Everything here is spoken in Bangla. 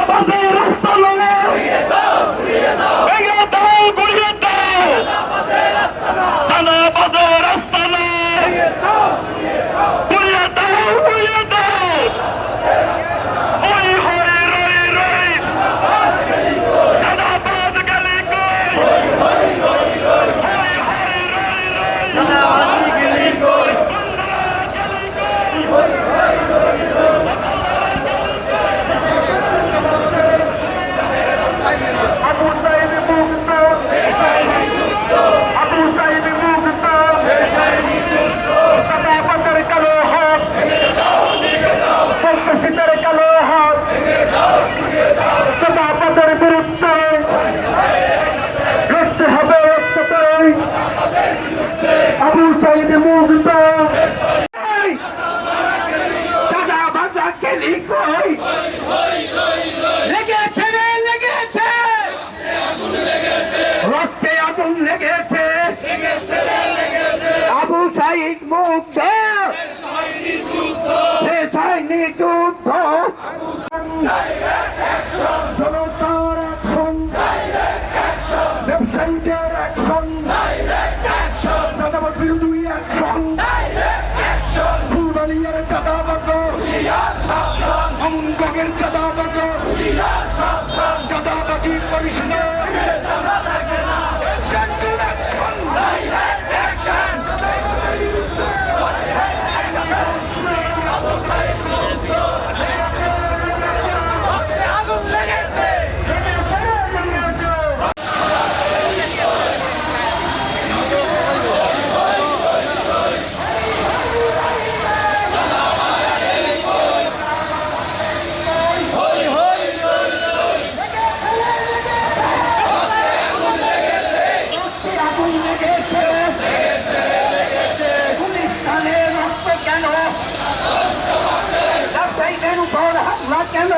চাঁদাবাজের রাস্তা নয়, ভেঙে দাও গুড়িয়ে দাও, চাঁদাবাজের রাস্তা নয়, গুড়িয়ে দাও গুড়িয়ে দাও। ওই হই রই রই, চাঁদাবাজ গেলি কই, ওই হই রই রই, আবু সাইদ মুক্ত, আবু সাইদ মুক্ত, চাঁদাবাজের কালো হাত, সন্ত্রাসীদের কালো হাত, চাঁদাবাজের বিরুদ্ধে লড়তে হবে একসাথে। আবু সাইদ মুক্ত, চাঁদাবাজ গেলি কই, লেগেছে রে লেগেছে, রক্তে আগুন লেগেছে, আবু সাইদ মুক্ত, শেষ হয়নি যুদ্ধ, জনতার অ্যাকশন, ব্যবসায়ীদের অ্যাকশন, চাঁদাবাজ বিরোধী অ্যাকশন, ফুলবাড়িয়ার চাঁদাবাজ, আমনগরের চাঁদাবাজ, চাঁদাবাজি করিস না, অ্যাকশন টু অ্যাকশন, আগুন লেগেছে। কেন ব্যবসায়ীদের উপর হামলা কেন?